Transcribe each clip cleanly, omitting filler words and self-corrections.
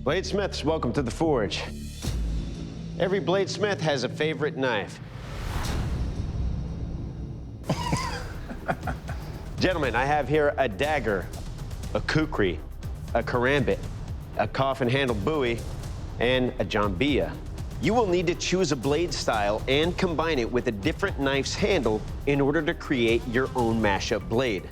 Bladesmiths, welcome to the Forge. Every bladesmith has a favorite knife. Gentlemen, I have here a dagger, a kukri, a karambit, a coffin-handle bowie, and a jambia. You will need to choose a blade style and combine it with a different knife's handle in order to create your own mashup blade.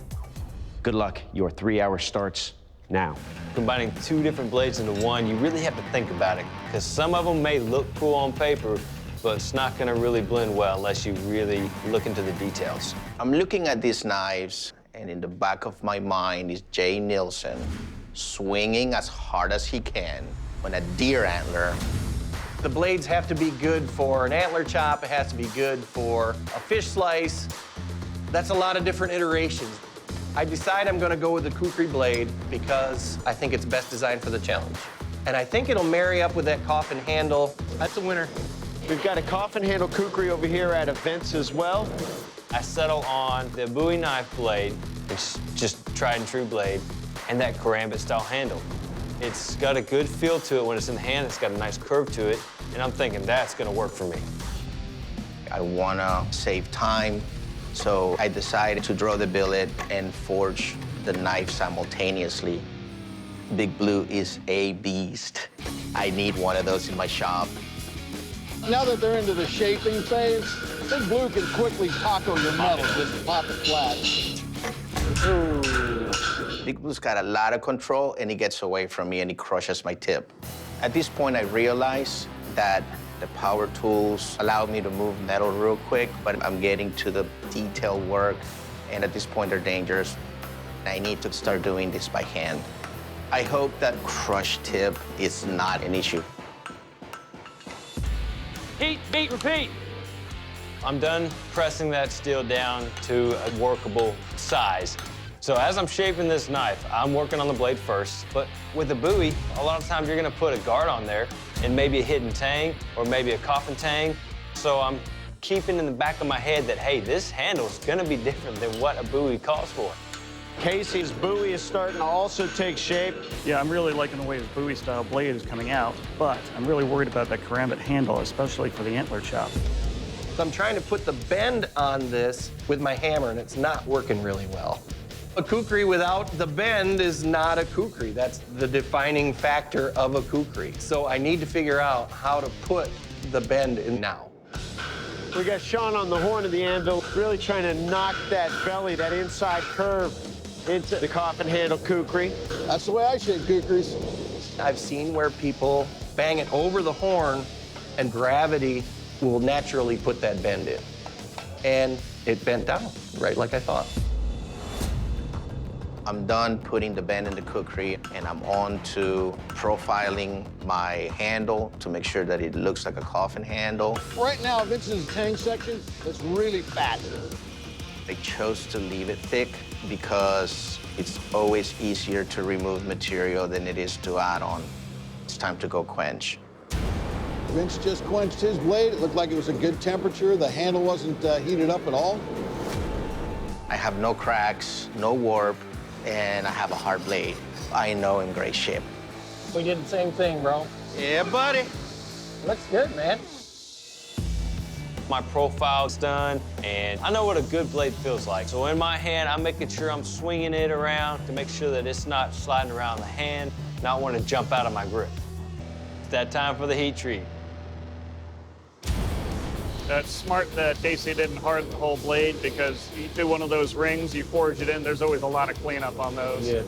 Good luck. Your 3 hour starts now. Combining two different blades into one, you really have to think about it, because some of them may look cool on paper, but it's not gonna really blend well unless you really look into the details. I'm looking at these knives, and in the back of my mind is Jay Nielsen swinging as hard as he can on a deer antler. The blades have to be good for an antler chop. It has to be good for a fish slice. That's a lot of different iterations. I decide I'm gonna go with the kukri blade because I think it's best designed for the challenge. And I think it'll marry up with that coffin handle. That's a winner. We've got a coffin handle kukri over here at events as well. I settle on the Bowie knife blade, which is just tried and true blade, and that karambit style handle. It's got a good feel to it when it's in the hand. It's got a nice curve to it, and I'm thinking that's gonna work for me. I wanna save time, so I decided to draw the billet and forge the knife simultaneously. Big BLU is a beast. I need one of those in my shop. Now that they're into the shaping phase, Big BLU can quickly taco your metal, just pop it flat. Ooh. Big BLU's got a lot of control, and he gets away from me, and he crushes my tip. At this point, I realize that the power tools allow me to move metal real quick, but I'm getting to the detail work, and at this point, they're dangerous. I need to start doing this by hand. I hope that crush tip is not an issue. Heat, beat, repeat. I'm done pressing that steel down to a workable size. So as I'm shaping this knife, I'm working on the blade first, but with the Bowie, a lot of times you're gonna put a guard on there and maybe a hidden tang or maybe a coffin tang. So I'm keeping in the back of my head that, hey, this handle's gonna be different than what a Bowie calls for. Casey's Bowie is starting to also take shape. Yeah, I'm really liking the way his Bowie style blade is coming out, but I'm really worried about that karambit handle, especially for the antler chop. So I'm trying to put the bend on this with my hammer, and it's not working really well. A kukri without the bend is not a kukri. That's the defining factor of a kukri. So I need to figure out how to put the bend in now. We got Sean on the horn of the anvil, really trying to knock that belly, that inside curve, into the coffin handle kukri. That's the way I shape kukris. I've seen where people bang it over the horn, and gravity will naturally put that bend in. And it bent down, right like I thought. I'm done putting the bend in the kukri, and I'm on to profiling my handle to make sure that it looks like a coffin handle. Right now, Vince's tang section is really fat. I chose to leave it thick because it's always easier to remove material than it is to add on. It's time to go quench. Vince just quenched his blade. It looked like it was a good temperature. The handle wasn't heated up at all. I have no cracks, no warp, and I have a hard blade. I know in great shape. We did the same thing, bro. Yeah, buddy. Looks good, man. My profile's done, and I know what a good blade feels like. So in my hand, I'm making sure I'm swinging it around to make sure that it's not sliding around the hand, not want to jump out of my grip. It's that time for the heat treat. That's smart that Casey didn't harden the whole blade, because you do one of those rings, you forge it in, there's always a lot of cleanup on those. Yeah.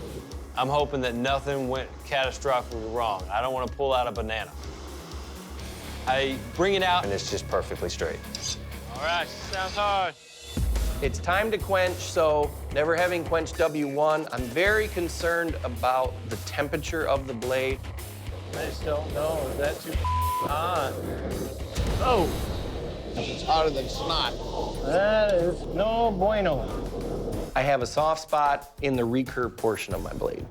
I'm hoping that nothing went catastrophically wrong. I don't want to pull out a banana. I bring it out, and it's just perfectly straight. All right, sounds hard. It's time to quench, so never having quenched W1, I'm very concerned about the temperature of the blade. I just don't know, is that too hot? Oh! It's hotter than snot. That is no bueno. I have a soft spot in the recurve portion of my blade.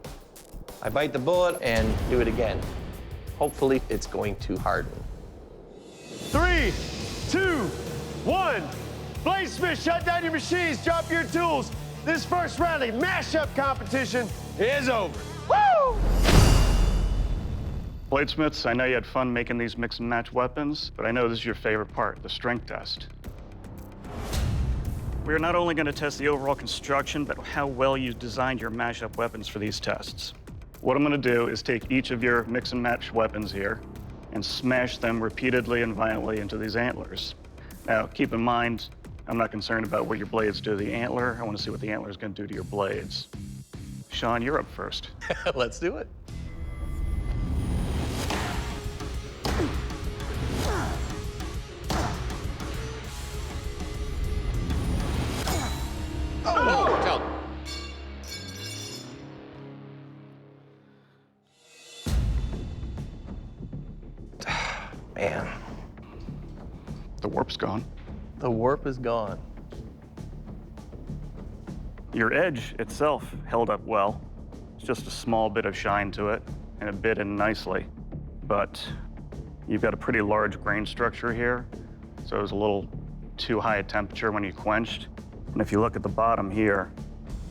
I bite the bullet and do it again. Hopefully, it's going to harden. 3, 2, 1. Bladesmiths, shut down your machines, drop your tools. This first round of mashup competition is over. Woo! Bladesmiths, I know you had fun making these mix and match weapons, but I know this is your favorite part, the strength test. We are not only going to test the overall construction, but how well you designed your mashup weapons for these tests. What I'm going to do is take each of your mix and match weapons here and smash them repeatedly and violently into these antlers. Now, keep in mind, I'm not concerned about what your blades do to the antler. I want to see what the antler is going to do to your blades. Sean, you're up first. Let's do it. Oh, watch out. Man, The warp's gone. the warp is gone. Your edge itself held up well. It's just a small bit of shine to it, and it bit in nicely. But you've got a pretty large grain structure here, so it was a little too high a temperature when you quenched. And if you look at the bottom here,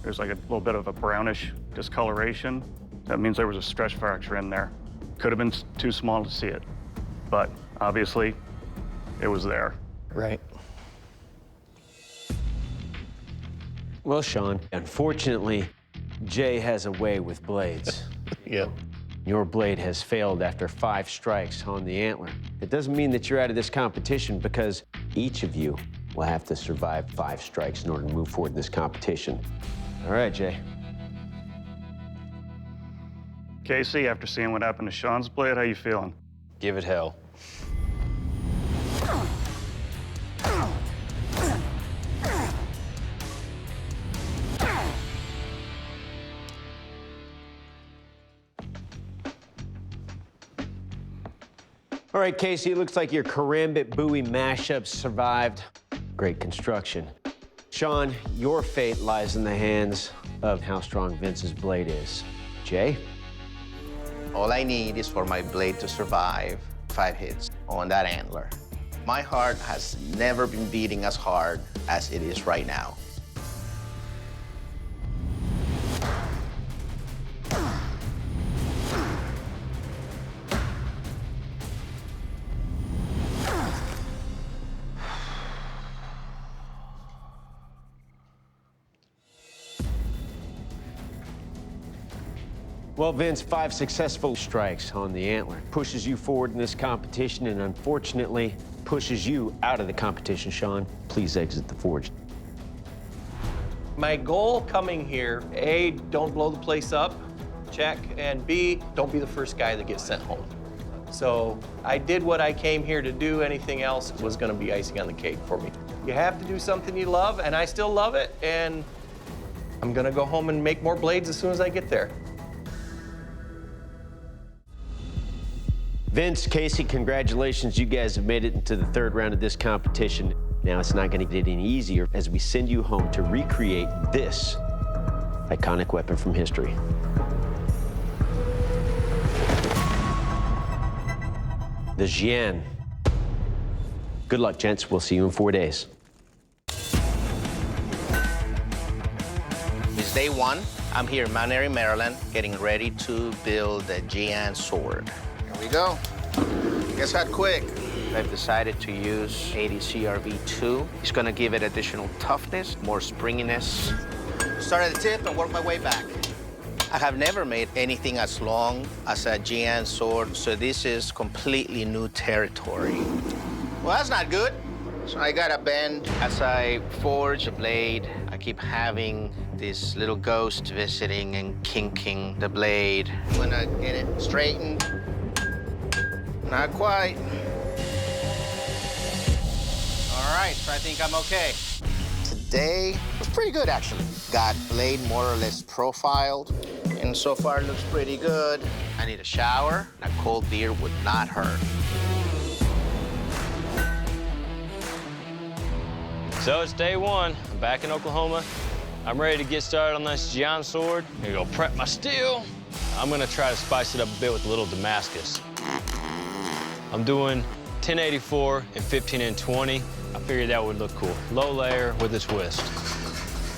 there's like a little bit of a brownish discoloration. That means there was a stretch fracture in there. Could have been too small to see it, but obviously it was there. Right. Well, Sean, unfortunately, Jay has a way with blades. Yep. Your blade has failed after 5 strikes on the antler. It doesn't mean that you're out of this competition, because each of you will have to survive 5 strikes in order to move forward in this competition. All right, Jay. Casey, after seeing what happened to Sean's blade, how you feeling? Give it hell. All right, Casey, it looks like your karambit buoy mashup survived. Great construction. Sean, your fate lies in the hands of how strong Vince's blade is. Jay? All I need is for my blade to survive 5 hits on that antler. My heart has never been beating as hard as it is right now. Well, Vince, 5 successful strikes on the antler pushes you forward in this competition, and unfortunately pushes you out of the competition. Sean, please exit the forge. My goal coming here, A, don't blow the place up, check, and B, don't be the first guy that gets sent home. So I did what I came here to do. Anything else was gonna be icing on the cake for me. You have to do something you love, and I still love it, and I'm gonna go home and make more blades as soon as I get there. Vince, Casey, congratulations. You guys have made it into the 3rd round of this competition. Now it's not going to get any easier as we send you home to recreate this iconic weapon from history. The Jian. Good luck, gents. We'll see you in 4 days. It's day 1. I'm here in Mount Airy, Maryland, getting ready to build the Jian Sword. Here we go. Guess how quick? I've decided to use 80 CRV2. It's gonna give it additional toughness, more springiness. Start at the tip and work my way back. I have never made anything as long as a Jian sword, so this is completely new territory. Well, that's not good. So I gotta bend as I forge a blade. I keep having this little ghost visiting and kinking the blade. I'm gonna get it straightened. Not quite. All right, so I think I'm okay. Today was pretty good, actually. Got blade more or less profiled, and so far it looks pretty good. I need a shower. A cold beer would not hurt. So it's day 1. I'm back in Oklahoma. I'm ready to get started on this Jian Sword. I'm gonna go prep my steel. I'm gonna try to spice it up a bit with a little Damascus. I'm doing 1084 and 15 and 20. I figured that would look cool. Low layer with a twist.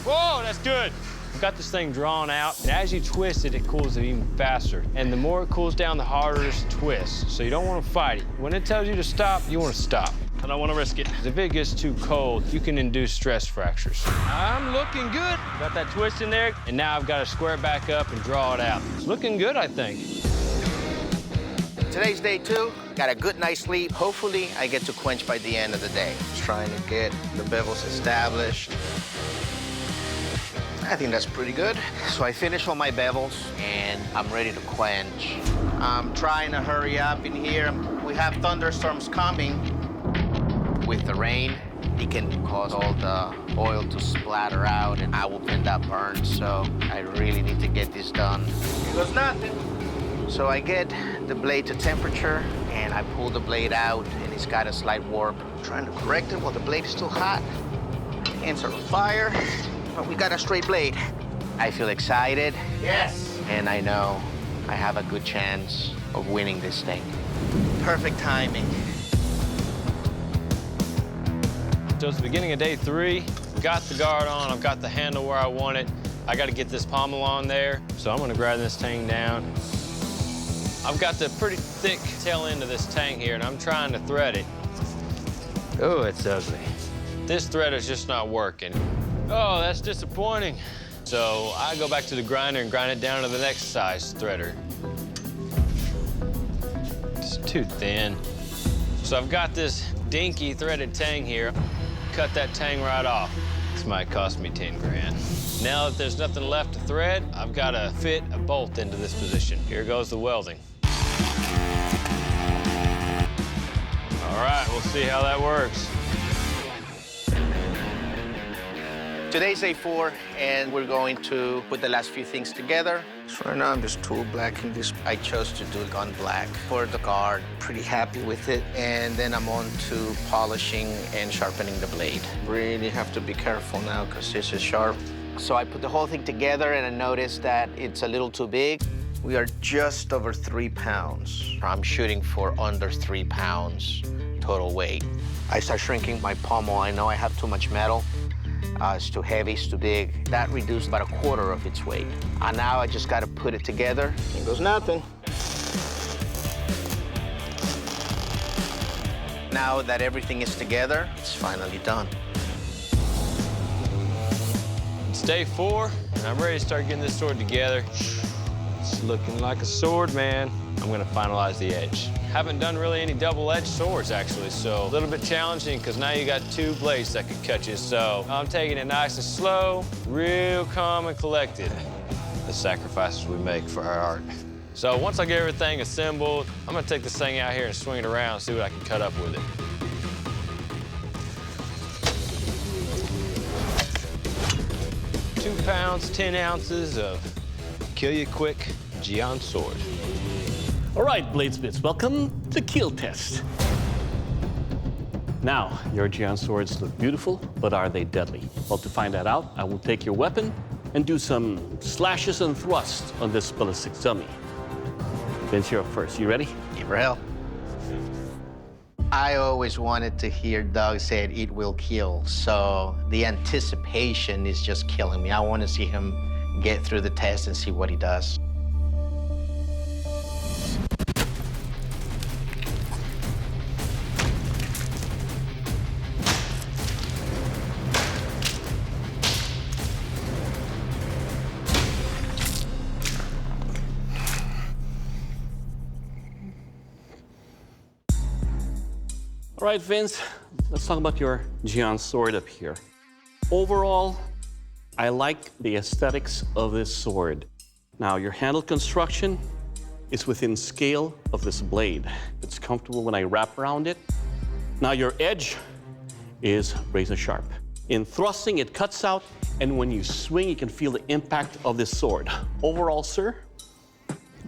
Whoa, that's good. I've got this thing drawn out, and as you twist it, it cools it even faster. And the more it cools down, the harder it is to twist. So you don't want to fight it. When it tells you to stop, you want to stop. I don't want to risk it. If it gets too cold, you can induce stress fractures. I'm looking good. Got that twist in there, and now I've got to square it back up and draw it out. It's looking good, I think. Today's day 2. Got a good night's sleep. Hopefully, I get to quench by the end of the day. Just trying to get the bevels established. I think that's pretty good. So I finished all my bevels, and I'm ready to quench. I'm trying to hurry up in here. We have thunderstorms coming. With the rain, it can cause all the oil to splatter out, and I will end up burned. So I really need to get this done. Here goes nothing. So I get the blade to temperature, and I pull the blade out, and it's got a slight warp. I'm trying to correct it while the blade is still hot. Hands are on fire, but we got a straight blade. I feel excited. Yes. And I know I have a good chance of winning this thing. Perfect timing. So it's the beginning of day 3. Got the guard on, I've got the handle where I want it. I got to get this pommel on there, so I'm going to grab this tang down. I've got the pretty thick tail end of this tang here, and I'm trying to thread it. Oh, it's ugly. This thread is just not working. Oh, that's disappointing. So I go back to the grinder and grind it down to the next size threader. It's too thin. So I've got this dinky threaded tang here. Cut that tang right off. This might cost me 10 grand. Now that there's nothing left to thread, I've got to fit a bolt into this position. Here goes the welding. All right, we'll see how that works. Today's day 4, and we're going to put the last few things together. So right now, I'm just tool blacking this. I chose to do gun black for the guard. Pretty happy with it. And then I'm on to polishing and sharpening the blade. Really have to be careful now because this is sharp. So I put the whole thing together, and I noticed that it's a little too big. We are just over 3 pounds. I'm shooting for under 3 pounds total weight. I start shrinking my pommel. I know I have too much metal. It's too heavy, it's too big. That reduced about 1/4 of its weight. Now I just gotta put it together. Here goes nothing. Now that everything is together, it's finally done. It's day 4, and I'm ready to start getting this sword together. It's looking like a sword, man. I'm gonna finalize the edge. Haven't done really any double-edged swords, actually, so a little bit challenging because now you got 2 blades that could cut you. So I'm taking it nice and slow, real calm and collected. The sacrifices we make for our art. So once I get everything assembled, I'm gonna take this thing out here and swing it around and see what I can cut up with it. 2 pounds, 10 ounces of Kill You Quick Jian Sword. All right, bladesmiths, welcome to Kill Test. Now, your Jian swords look beautiful, but are they deadly? Well, to find that out, I will take your weapon and do some slashes and thrusts on this ballistic dummy. Vince, you're up first. You ready? Gabriel. I always wanted to hear Doug say it will kill, so the anticipation is just killing me. I want to see him get through the test and see what he does. All right, Vince, let's talk about your Jian sword up here. Overall, I like the aesthetics of this sword. Now, your handle construction is within scale of this blade. It's comfortable when I wrap around it. Now, your edge is razor sharp. In thrusting, it cuts out, and when you swing, you can feel the impact of this sword. Overall, sir,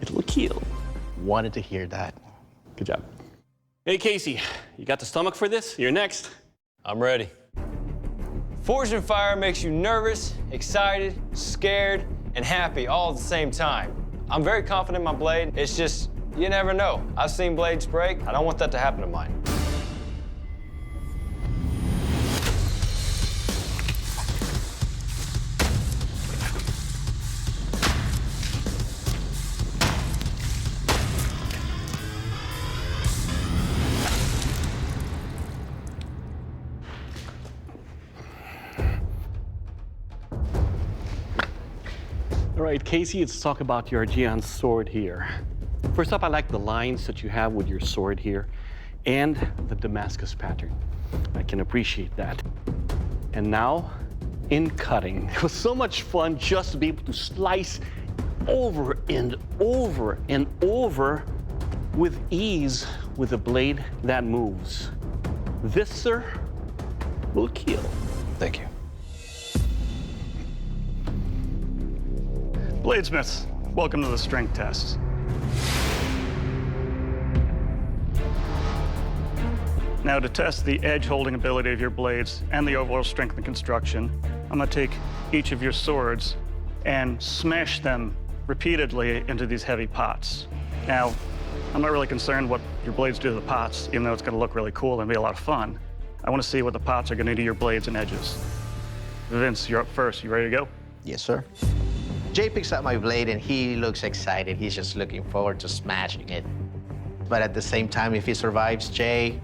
it will kill. Wanted to hear that. Good job. Hey, Casey, you got the stomach for this? You're next. I'm ready. Forged in Fire makes you nervous, excited, scared, and happy all at the same time. I'm very confident in my blade. It's just, you never know. I've seen blades break. I don't want that to happen to mine. right, Casey, let's talk about your Jian Sword here. First up, I like the lines that you have with your sword here and the Damascus pattern. I can appreciate that. And now, in cutting. It was so much fun just to be able to slice over and over and over with ease with a blade that moves. This, sir, will kill. Thank you. Bladesmiths, welcome to the strength test. Now, to test the edge holding ability of your blades and the overall strength and construction, I'm gonna take each of your swords and smash them repeatedly into these heavy pots. Now, I'm not really concerned what your blades do to the pots, even though it's gonna look really cool and be a lot of fun. I wanna see what the pots are gonna do to your blades and edges. Vince, you're up first. You ready to go? Yes, sir. Jay picks up my blade and he looks excited. He's just looking forward to smashing it. But at the same time, if he survives Jay,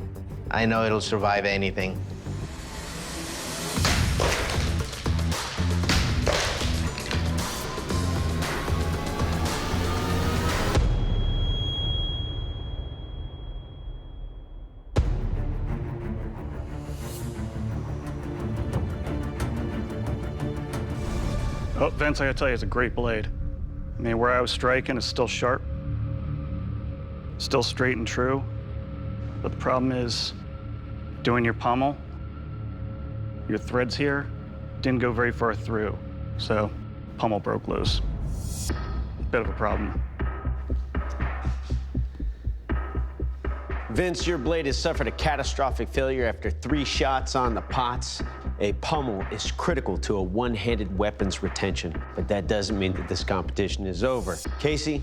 I know it'll survive anything. Oh, Vince, I gotta tell you, it's a great blade. I mean, where I was striking is still sharp, still straight and true. But the problem is, doing your pommel, your threads here didn't go very far through. So, pommel broke loose. Bit of a problem. Vince, your blade has suffered a catastrophic failure after 3 shots on the pots. A pommel is critical to a one-handed weapons retention, but that doesn't mean that this competition is over. Casey,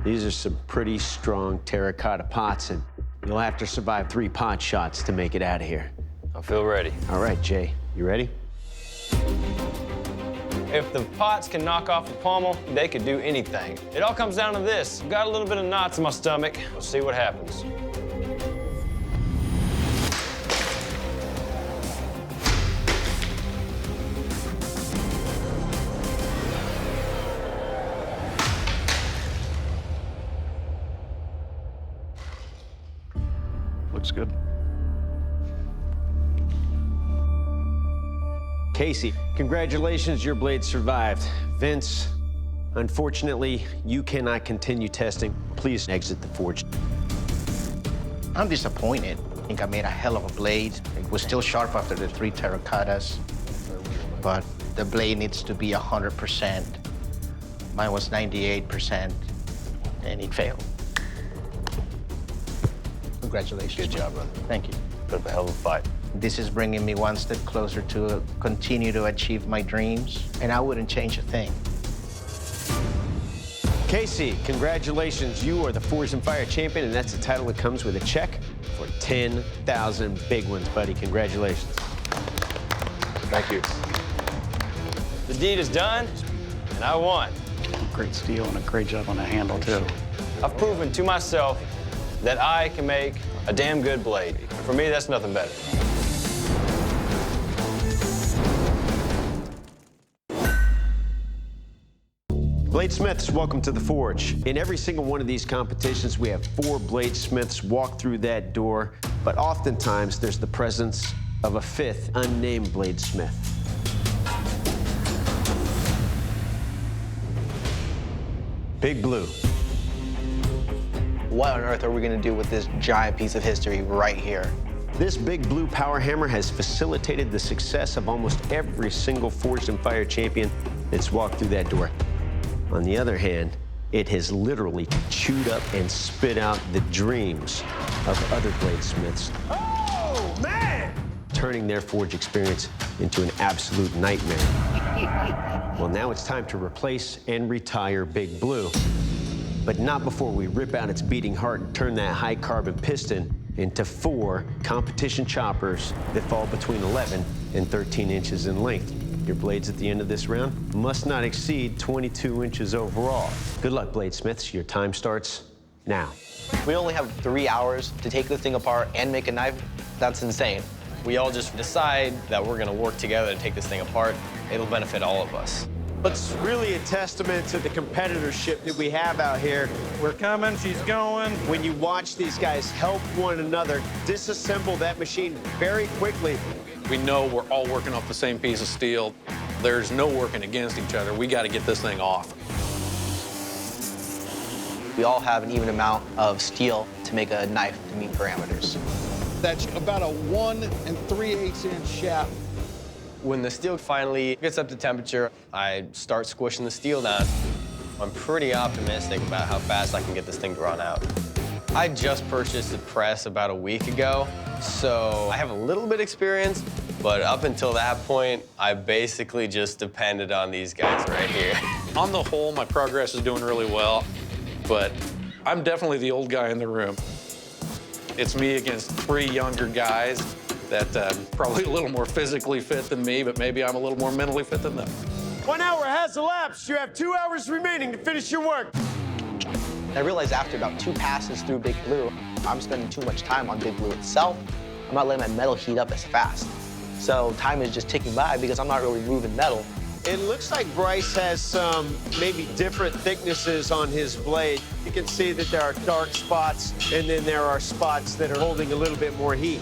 these are some pretty strong terracotta pots, and you'll have to survive 3 pot shots to make it out of here. I feel ready. All right, Jay, you ready? If the pots can knock off the pommel, they could do anything. It all comes down to this. I've got a little bit of knots in my stomach. We'll see what happens. Looks good. Casey, congratulations, your blade survived. Vince, unfortunately, you cannot continue testing. Please exit the forge. I'm disappointed. I think I made a hell of a blade. It was still sharp after the 3 terracottas, but the blade needs to be 100%. Mine was 98%, and it failed. Congratulations. Good job, brother. Thank you. Put up a hell of a fight. This is bringing me one step closer to continue to achieve my dreams, and I wouldn't change a thing. Casey, congratulations. You are the Forged in Fire champion, and that's a title that comes with a check for 10,000 big ones, buddy. Congratulations. Thank you. The deed is done, and I won. Great steel and a great job on the handle, too. I've proven to myself that I can make a damn good blade. For me, that's nothing better. Bladesmiths, welcome to the Forge. In every single one of these competitions, we have 4 bladesmiths walk through that door, but oftentimes there's the presence of a 5th unnamed bladesmith. Big Blue. What on earth are we gonna do with this giant piece of history right here? This Big Blue power hammer has facilitated the success of almost every single Forged in Fire champion that's walked through that door. On the other hand, it has literally chewed up and spit out the dreams of other bladesmiths. Oh, man! Turning their forge experience into an absolute nightmare. Well, now it's time to replace and retire Big Blue. But not before we rip out its beating heart and turn that high-carbon piston into 4 competition choppers that fall between 11 and 13 inches in length. Your blades at the end of this round must not exceed 22 inches overall. Good luck, bladesmiths. Your time starts now. We only have 3 hours to take this thing apart and make a knife. That's insane. We all just decide that we're gonna work together to take this thing apart. It'll benefit all of us. It's really a testament to the competitorship that we have out here. We're coming, she's going. When you watch these guys help one another disassemble that machine very quickly. We know we're all working off the same piece of steel. There's no working against each other. We got to get this thing off. We all have an even amount of steel to make a knife to meet parameters. That's about a 1 3/8 inch shaft. When the steel finally gets up to temperature, I start squishing the steel down. I'm pretty optimistic about how fast I can get this thing drawn out. I just purchased a press about a week ago, so I have a little bit of experience, but up until that point, I basically just depended on these guys right here. On the whole, my progress is doing really well, but I'm definitely the old guy in the room. It's me against 3 younger guys that probably a little more physically fit than me, but maybe I'm a little more mentally fit than them. 1 hour has elapsed. You have 2 hours remaining to finish your work. I realized after about 2 passes through Big BLU, I'm spending too much time on Big BLU itself. I'm not letting my metal heat up as fast. So time is just ticking by because I'm not really moving metal. It looks like Bryce has some maybe different thicknesses on his blade. You can see that there are dark spots, and then there are spots that are holding a little bit more heat.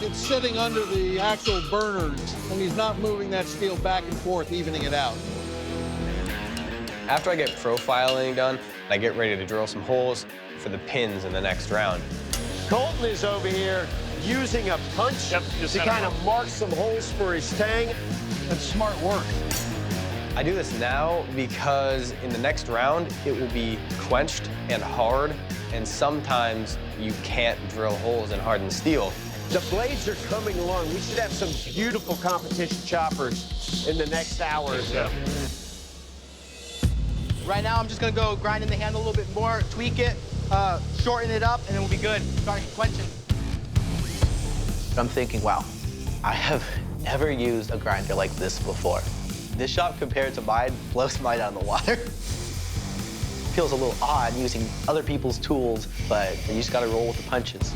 It's sitting under the actual burners, and he's not moving that steel back and forth, evening it out. After I get profiling done, I get ready to drill some holes for the pins in the next round. Colton is over here using a punch to kind of mark some holes for his tang. That's smart work. I do this now because in the next round, it will be quenched and hard, and sometimes you can't drill holes in hardened steel. The blades are coming along. We should have some beautiful competition choppers in the next hour or so. Right now, I'm just gonna go grind in the handle a little bit more, tweak it, shorten it up, and then we'll be good. Start quenching. I'm thinking, wow, I have never used a grinder like this before. This shop compared to mine blows mine out of the water. Feels a little odd using other people's tools, but you just gotta roll with the punches.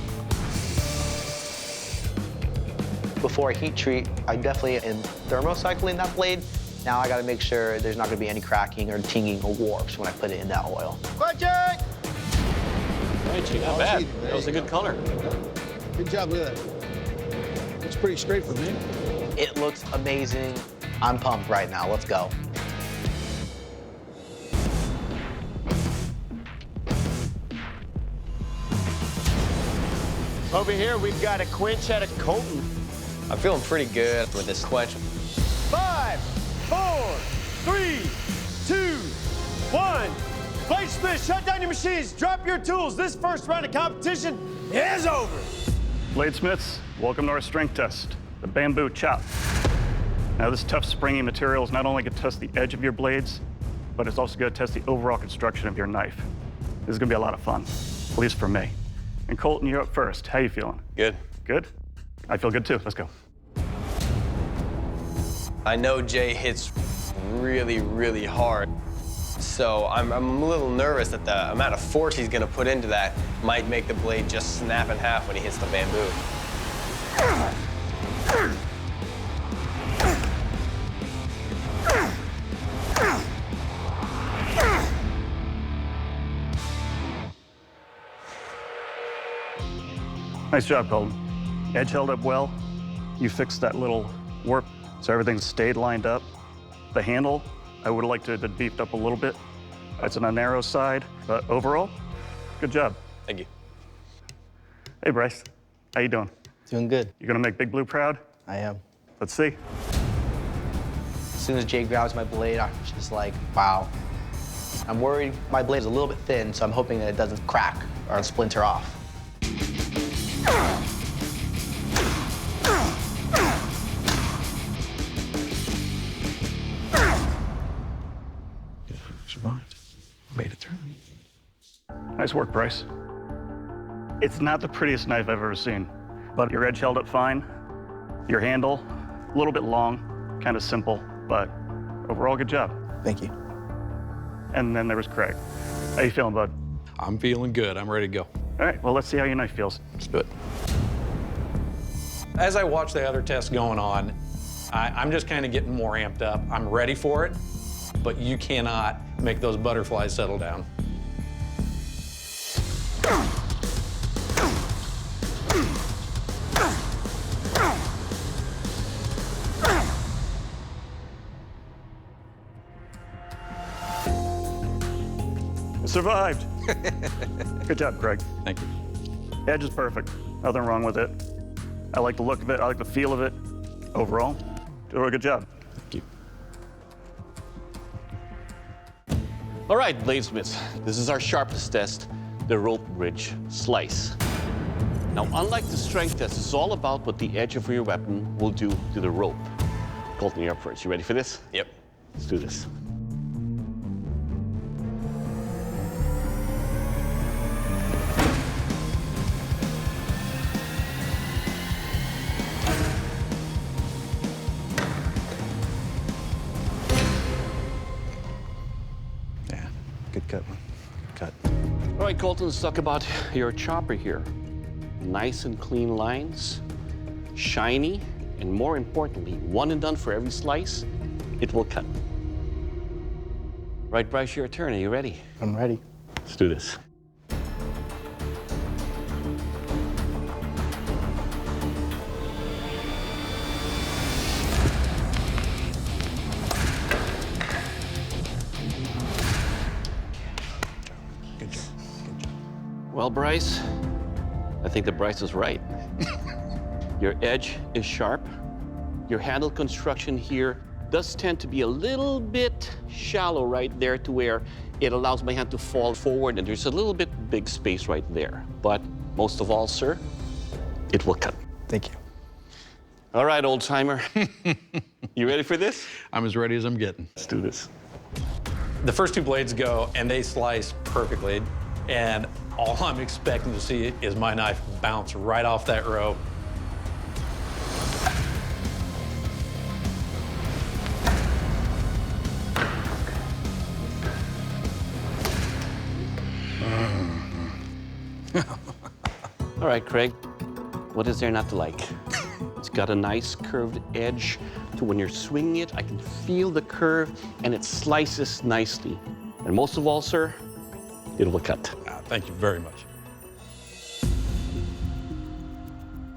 Before I heat treat, I definitely am thermocycling that blade. Now I gotta make sure there's not gonna be any cracking or tinging or warps when I put it in that oil. Project! Not bad. That was a good color. Good job with that. Looks pretty straight for me. It looks amazing. I'm pumped right now. Let's go. Over here, we've got a quench out of Colton. I'm feeling pretty good with this quench. 5, 4, 3, 2, 1. Bladesmiths, shut down your machines. Drop your tools. This first round of competition is over. Bladesmiths, welcome to our strength test, the bamboo chop. Now, this tough, springy material is not only going to test the edge of your blades, but it's also going to test the overall construction of your knife. This is going to be a lot of fun, at least for me. And Colton, you're up first. How you feeling? Good. Good? I feel good too. Let's go. I know Jay hits really, really hard. So I'm a little nervous that the amount of force he's gonna put into that might make the blade just snap in half when he hits the bamboo. Nice job, Colton. Edge held up well. You fixed that little warp, so everything stayed lined up. The handle, I would like to have beefed up a little bit. It's on the narrow side, but overall, good job. Thank you. Hey, Bryce, how you doing? Doing good. You gonna make Big BLU proud? I am. Let's see. As soon as Jay grabs my blade, I'm just like, wow. I'm worried my blade's a little bit thin, so I'm hoping that it doesn't crack or splinter off. Survived. Made it through. Nice work, Bryce. It's not the prettiest knife I've ever seen, but your edge held up fine. Your handle, a little bit long, kind of simple, but overall, good job. Thank you. And then there was Craig. How you feeling, bud? I'm feeling good. I'm ready to go. All right, well, let's see how your knife feels. Let's do it. As I watch the other tests going on, I'm just kind of getting more amped up. I'm ready for it. but you cannot make those butterflies settle down. Survived. Good job, Craig. Thank you. Edge is perfect. Nothing wrong with it. I like the look of it. I like the feel of it. Overall, do a good job. Thank you. All right, bladesmiths, this is our sharpest test, the rope bridge slice. Now, unlike the strength test, it's all about what the edge of your weapon will do to the rope. Colton, you're up first. You ready for this? Yep. Let's do this. Good cut, man. Cut. All right, Colton, let's talk about your chopper here. Nice and clean lines, shiny, and more importantly, one and done for every slice, it will cut. Right, Bryce, your turn. Are you ready? I'm ready. Let's do this. Good job. Good job. Well, Bryce, I think that Bryce is right. Your edge is sharp. Your handle construction here does tend to be a little bit shallow right there to where it allows my hand to fall forward, and there's a little bit big space right there. But most of all, sir, it will cut. Thank you. All right, old timer. You ready for this? I'm as ready as I'm getting. Let's do this. The first two blades go, and they slice perfectly. And all I'm expecting to see is my knife bounce right off that rope. All right, Craig, what is there not to like? It's got a nice curved edge to when you're swinging it, I can feel the curve and it slices nicely. And most of all, sir, it will cut. Thank you very much.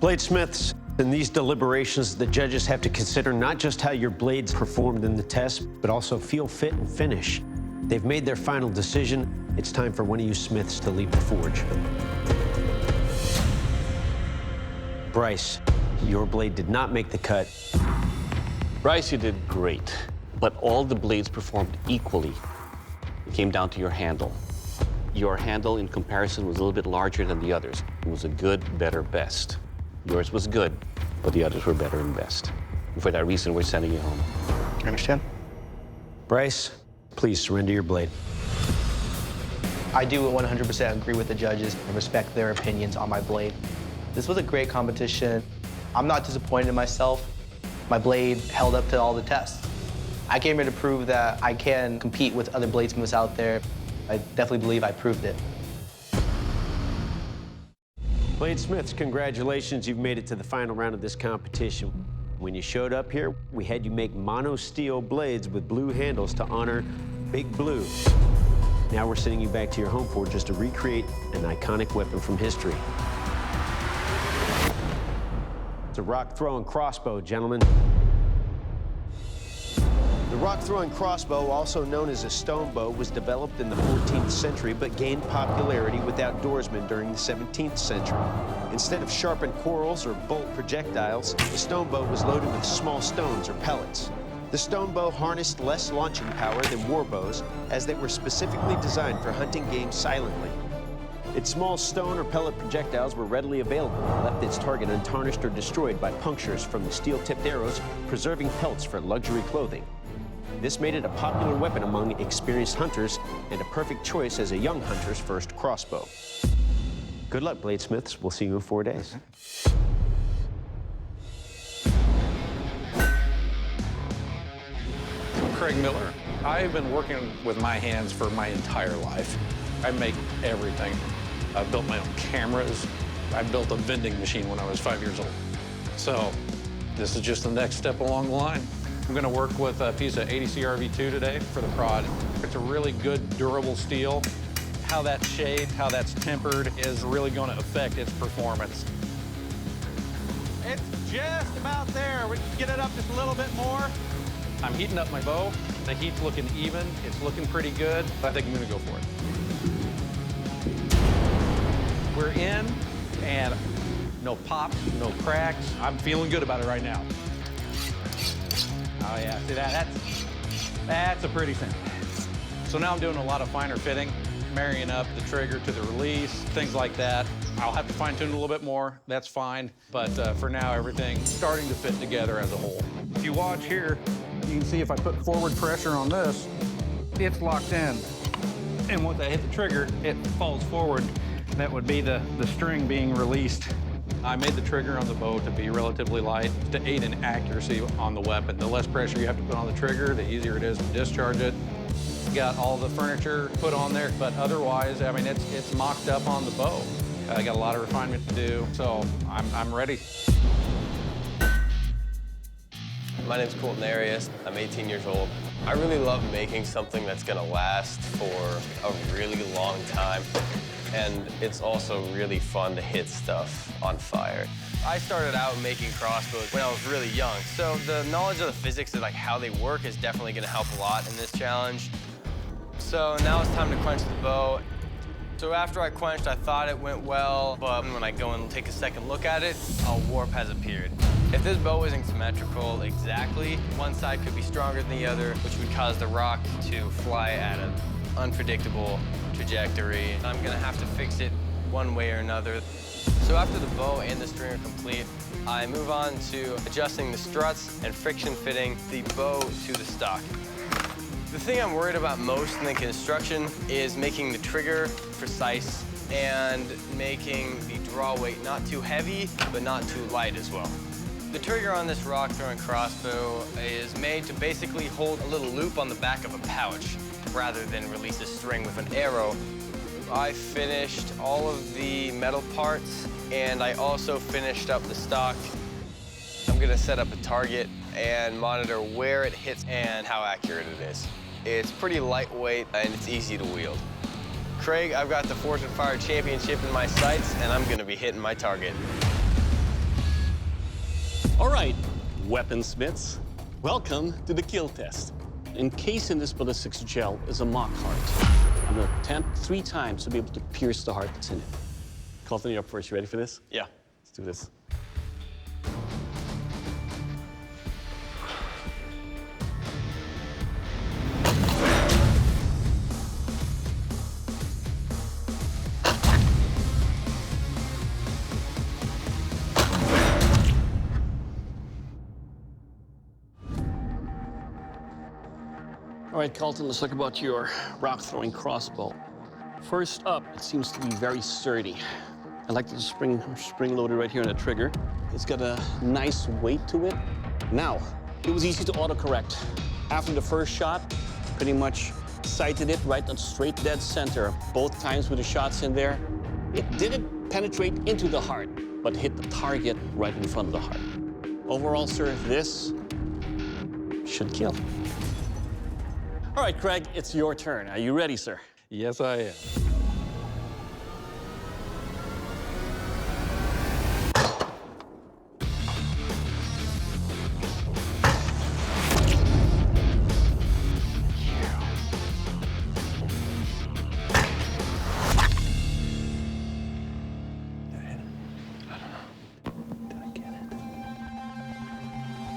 Bladesmiths, in these deliberations, the judges have to consider not just how your blades performed in the test, but also feel, fit, and finish. They've made their final decision. It's time for one of you smiths to leave the forge. Bryce, your blade did not make the cut. Bryce, you did great, but all the blades performed equally. It came down to your handle. Your handle, in comparison, was a little bit larger than the others. It was a good, better, best. Yours was good, but the others were better and best. And for that reason, we're sending you home. You understand? Bryce, please surrender your blade. I do 100% agree with the judges and respect their opinions on my blade. This was a great competition. I'm not disappointed in myself. My blade held up to all the tests. I came here to prove that I can compete with other bladesmiths out there. I definitely believe I proved it. Bladesmiths, congratulations. You've made it to the final round of this competition. When you showed up here, we had you make mono steel blades with blue handles to honor Big BLU. Now we're sending you back to your home forge just to recreate an iconic weapon from history. It's a rock-throwing crossbow, gentlemen. The rock-throwing crossbow, also known as a stone bow, was developed in the 14th century but gained popularity with outdoorsmen during the 17th century. Instead of sharpened quarrels or bolt projectiles, the stone bow was loaded with small stones or pellets. The stone bow harnessed less launching power than war bows, as they were specifically designed for hunting game silently. Its small stone or pellet projectiles were readily available and left its target untarnished or destroyed by punctures from the steel-tipped arrows, preserving pelts for luxury clothing. This made it a popular weapon among experienced hunters and a perfect choice as a young hunter's first crossbow. Good luck, bladesmiths. We'll see you in 4 days. Craig Miller. I've been working with my hands for my entire life. I make everything. I've built my own cameras. I built a vending machine when I was 5 years old. So this is just the next step along the line. I'm gonna work with a piece of 80 CRV2 today for the prod. It's a really good, durable steel. How that's shaped, how that's tempered is really gonna affect its performance. It's just about there. We can get it up just a little bit more. I'm heating up my bow. The heat's looking even. It's looking pretty good. I think I'm gonna go for it. We're in, and no pops, no cracks. I'm feeling good about it right now. Oh yeah, see that? That's a pretty thing. So now I'm doing a lot of finer fitting, marrying up the trigger to the release, things like that. I'll have to fine tune it a little bit more, that's fine. But for now, everything's starting to fit together as a whole. If you watch here, you can see if I put forward pressure on this, it's locked in. And once I hit the trigger, it falls forward. That would be the string being released. I made the trigger on the bow to be relatively light to aid in accuracy on the weapon. The less pressure you have to put on the trigger, the easier it is to discharge it. Got all the furniture put on there, but otherwise, I mean, it's mocked up on the bow. I got a lot of refinement to do, so I'm ready. My name's Colton Arias. I'm 18 years old. I really love making something that's gonna last for a really long time. And it's also really fun to hit stuff on fire. I started out making crossbows when I was really young, so the knowledge of the physics of like how they work is definitely gonna help a lot in this challenge. So now it's time to quench the bow. So after I quenched, I thought it went well, but when I go and take a second look at it, a warp has appeared. If this bow isn't symmetrical exactly, one side could be stronger than the other, which would cause the rock to fly at an unpredictable trajectory. I'm gonna have to fix it one way or another. So after the bow and the string are complete, I move on to adjusting the struts and friction fitting the bow to the stock. The thing I'm worried about most in the construction is making the trigger precise and making the draw weight not too heavy, but not too light as well. The trigger on this rock throwing crossbow is made to basically hold a little loop on the back of a pouch rather than release a string with an arrow. I finished all of the metal parts, and I also finished up the stock. I'm gonna set up a target and monitor where it hits and how accurate it is. It's pretty lightweight and it's easy to wield. Craig, I've got the Forge and Fire Championship in my sights, and I'm gonna be hitting my target. All right, weaponsmiths, welcome to the kill test. Encased in this ballistics gel is a mock heart. I'm gonna attempt 3 times to be able to pierce the heart that's in it. Colton, you're up first. You ready for this? Yeah. Let's do this. All right, Colton, let's talk about your rock-throwing crossbow. First up, it seems to be very sturdy. I like the spring-loaded right here on the trigger. It's got a nice weight to it. Now, it was easy to autocorrect. After the first shot, pretty much sighted it right on straight dead center. Both times with the shots in there, it didn't penetrate into the heart, but hit the target right in front of the heart. Overall, sir, this should kill. All right, Craig, it's your turn. Are you ready, sir? Yes, I am.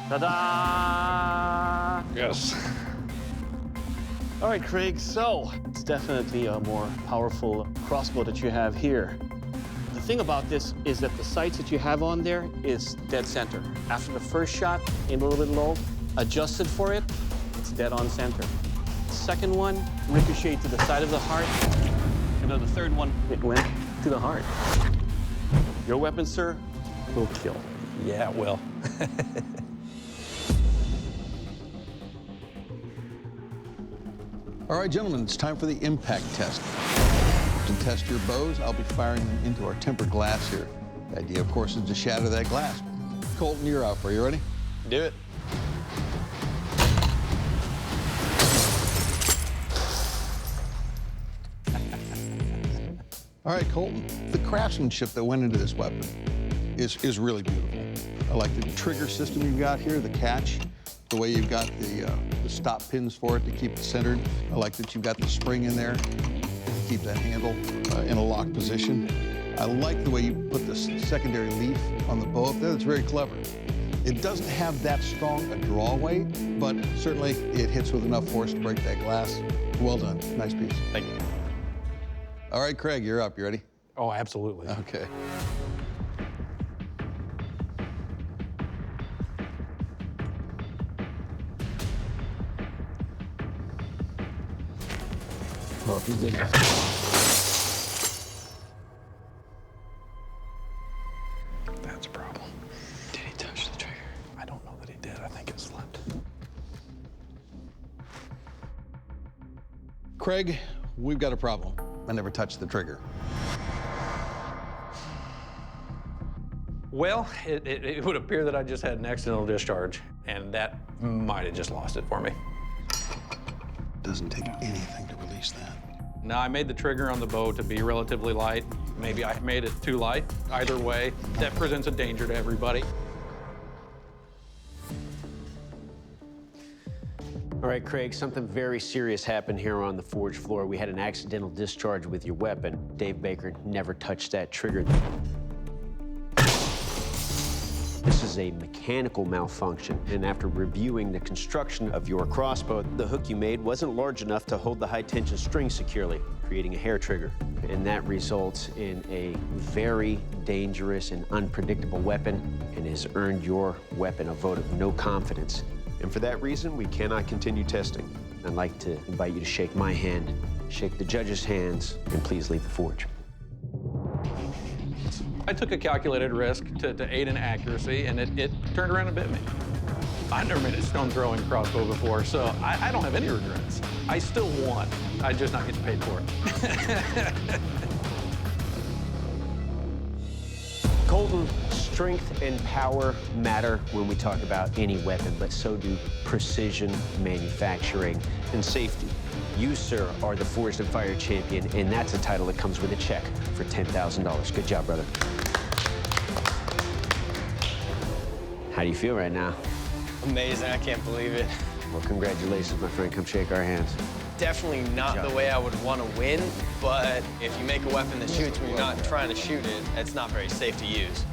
Ta-da! Yes. All right, Craig, so it's definitely a more powerful crossbow that you have here. The thing about this is that the sights that you have on there is dead center. After the first shot, aimed a little bit low, adjusted for it, it's dead on center. The second one, ricocheted to the side of the heart, and then the third one, it went to the heart. Your weapon, sir, will kill. Yeah, it will. All right, gentlemen, it's time for the impact test. To test your bows, I'll be firing them into our tempered glass here. The idea, of course, is to shatter that glass. Colton, you're up. Are you ready? Do it. All right, Colton, the craftsmanship that went into this weapon is really beautiful. I like the trigger system you've got here, the catch, the way you've got the stop pins for it to keep it centered. I like that you've got the spring in there to keep that handle in a locked position. I like the way you put the secondary leaf on the bow up there. That's very clever. It doesn't have that strong a draw weight, but certainly it hits with enough force to break that glass. Well done. Nice piece. Thank you. All right, Craig, you're up. You ready? Oh, absolutely. Okay. Oh, he did. That's a problem. Did he touch the trigger? I don't know that he did. I think it slipped. Craig, we've got a problem. I never touched the trigger. Well, it would appear that I just had an accidental discharge, and that might have just lost it for me. Doesn't take anything to release that. Now, I made the trigger on the bow to be relatively light. Maybe I made it too light. Either way, that presents a danger to everybody. All right, Craig, something very serious happened here on the forge floor. We had an accidental discharge with your weapon. Dave Baker never touched that trigger. This is a mechanical malfunction, and after reviewing the construction of your crossbow, the hook you made wasn't large enough to hold the high-tension string securely, creating a hair trigger. And that results in a very dangerous and unpredictable weapon, and has earned your weapon a vote of no confidence. And for that reason, we cannot continue testing. I'd like to invite you to shake my hand, shake the judges' hands, and please leave the forge. I took a calculated risk to aid in accuracy, and it turned around and bit me. I've never made a stone-throwing crossbow before, so I don't have any regrets. I still won. I just not getting paid for it. Colton, strength and power matter when we talk about any weapon, but so do precision manufacturing and safety. You, sir, are the Forged and Fired champion, and that's a title that comes with a check for $10,000. Good job, brother. How do you feel right now? Amazing, I can't believe it. Well, congratulations, my friend. Come shake our hands. Definitely not the way I would want to win, but if you make a weapon that shoots when you're not trying to shoot it, it's not very safe to use.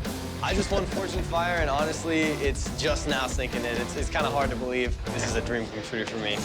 I just won Forged and Fire, and honestly, it's just now sinking in. It's kind of hard to believe this is a dream come true for me.